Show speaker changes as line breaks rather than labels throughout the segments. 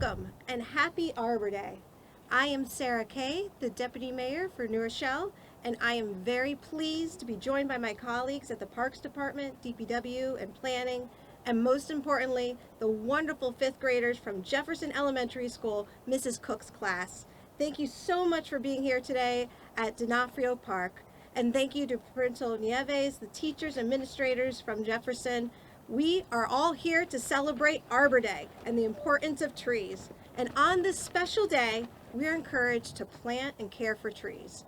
Welcome and happy Arbor Day. I am Sarah Kay, the Deputy Mayor for New Rochelle, and I am very pleased to be joined by my colleagues at the Parks Department, DPW, and Planning, and most importantly, the wonderful fifth graders from Jefferson Elementary School, Mrs. Cook's class. Thank you so much for being here today at D'Onofrio Park, and thank you to Principal Nieves, the teachers and administrators from Jefferson. We are all here to celebrate Arbor Day and the importance of trees. And on this special day, we are encouraged to plant and care for trees.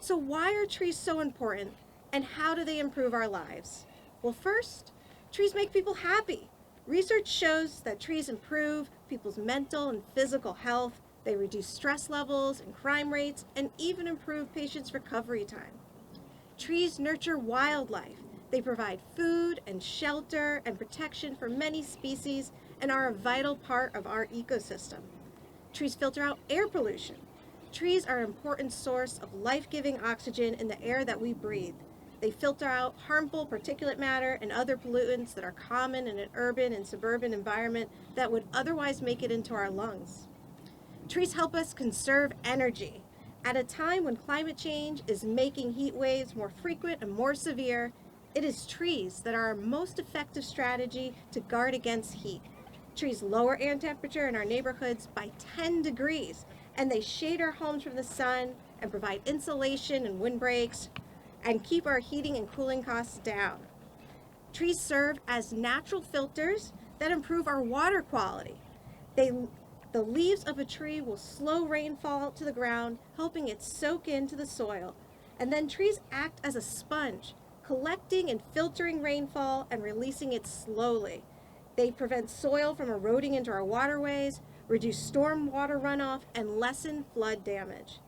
So why are trees so important, and how do they improve our lives? Well, first, trees make people happy. Research shows that trees improve people's mental and physical health. They reduce stress levels and crime rates, and even improve patients' recovery time. Trees nurture wildlife. They provide food and shelter and protection for many species and are a vital part of our ecosystem. Trees filter out air pollution. Trees are an important source of life-giving oxygen in the air that we breathe. They filter out harmful particulate matter and other pollutants that are common in an urban and suburban environment that would otherwise make it into our lungs. Trees help us conserve energy. At a time when climate change is making heat waves more frequent and more severe, it is trees that are our most effective strategy to guard against heat. Trees lower air temperature in our neighborhoods by 10 degrees, and they shade our homes from the sun and provide insulation and windbreaks and keep our heating and cooling costs down. Trees serve as natural filters that improve our water quality. The leaves of a tree will slow rainfall to the ground, helping it soak into the soil. And then trees act as a sponge, collecting and filtering rainfall and releasing it slowly. They prevent soil from eroding into our waterways, reduce storm water runoff, and lessen flood damage.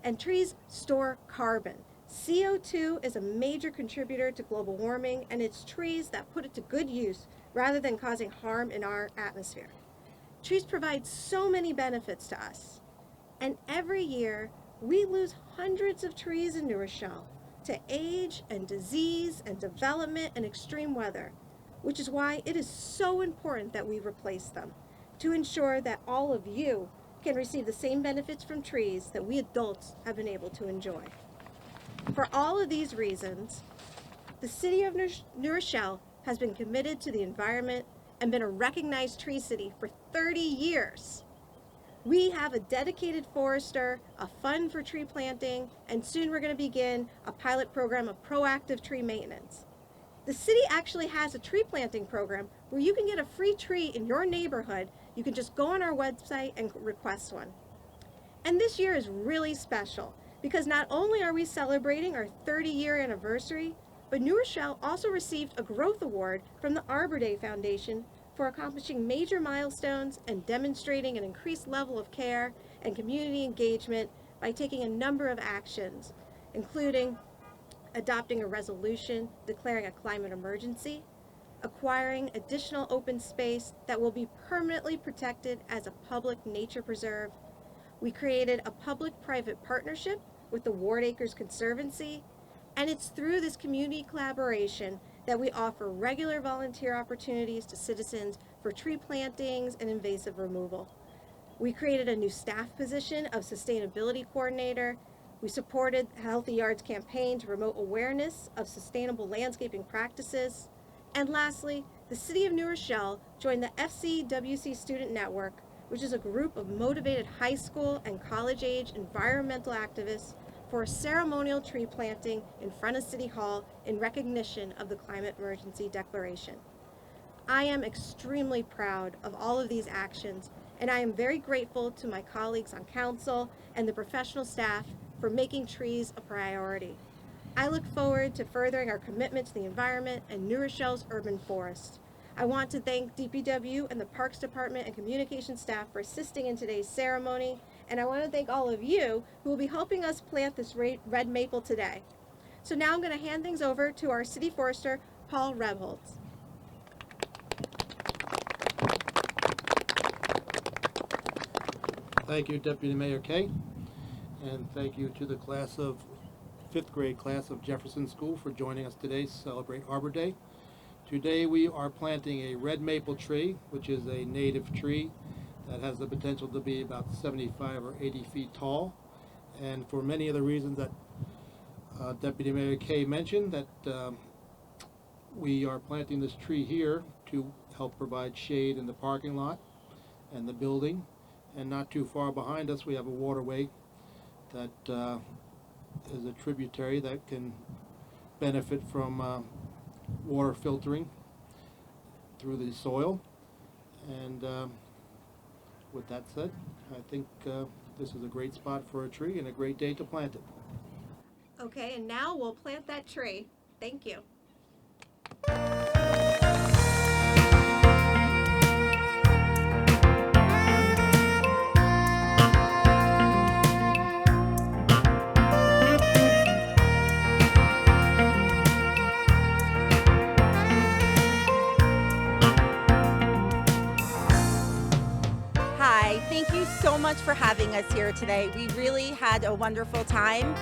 And trees store carbon. CO2 is a major contributor to global warming, and it's trees that put it to good use rather than causing harm in our atmosphere. Trees provide so many benefits to us. And every year, we lose hundreds of trees in New Rochelle to age and disease and development and extreme weather, which is why it is so important that we replace them to ensure that all of you can receive the same benefits from trees that we adults have been able to enjoy. For all of these reasons, the City of New Rochelle has been committed to the environment and been a recognized tree city for 30 years. We have a dedicated forester, a fund for tree planting, and soon we're going to begin a pilot program of proactive tree maintenance. The city actually has a tree planting program where you can get a free tree in your neighborhood. You can just go on our website and request one. And this year is really special because not only are we celebrating our 30-year anniversary, but New Rochelle also received a Growth Award from the Arbor Day Foundation for accomplishing major milestones and demonstrating an increased level of care and community engagement by taking a number of actions, including adopting a resolution declaring a climate emergency, acquiring additional open space that will be permanently protected as a public nature preserve. We created a public-private partnership with the Ward Acres Conservancy, and it's through this community collaboration that we offer regular volunteer opportunities to citizens for tree plantings and invasive removal. We created a new staff position of sustainability coordinator. We supported the Healthy Yards campaign to promote awareness of sustainable landscaping practices. And lastly, the City of New Rochelle joined the FCWC Student Network, which is a group of motivated high school and college-age environmental activists for a ceremonial tree planting in front of City Hall in recognition of the Climate Emergency Declaration. I am extremely proud of all of these actions, and I am very grateful to my colleagues on council and the professional staff for making trees a priority. I look forward to furthering our commitment to the environment and New Rochelle's urban forest. I want to thank DPW and the Parks Department and Communications staff for assisting in today's ceremony, and I want to thank all of you who will be helping us plant this red maple today. So now I'm going to hand things over to our City Forester, Paul Rebholtz.
Thank you, Deputy Mayor Kay, and thank you to the fifth grade class of Jefferson School for joining us today to celebrate Arbor Day. Today we are planting a red maple tree, which is a native tree that has the potential to be about 75 or 80 feet tall. And for many of the reasons that Deputy Mayor Kay mentioned, that we are planting this tree here to help provide shade in the parking lot and the building. And not too far behind us, we have a waterway that is a tributary that can benefit from water filtering through the soil. And with that said, I think this is a great spot for a tree and a great day to plant it.
Okay, and now we'll plant that tree. Thank you.
Hi, thank you so much for having us here today. We really had a wonderful time.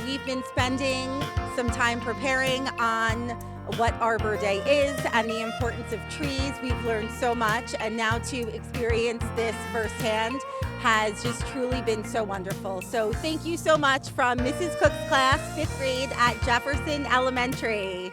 We've been spending some time preparing on what Arbor Day is and the importance of trees. We've learned so much, and now to experience this firsthand has just truly been so wonderful. So thank you so much from Mrs. Cook's class, 5th grade at Jefferson Elementary.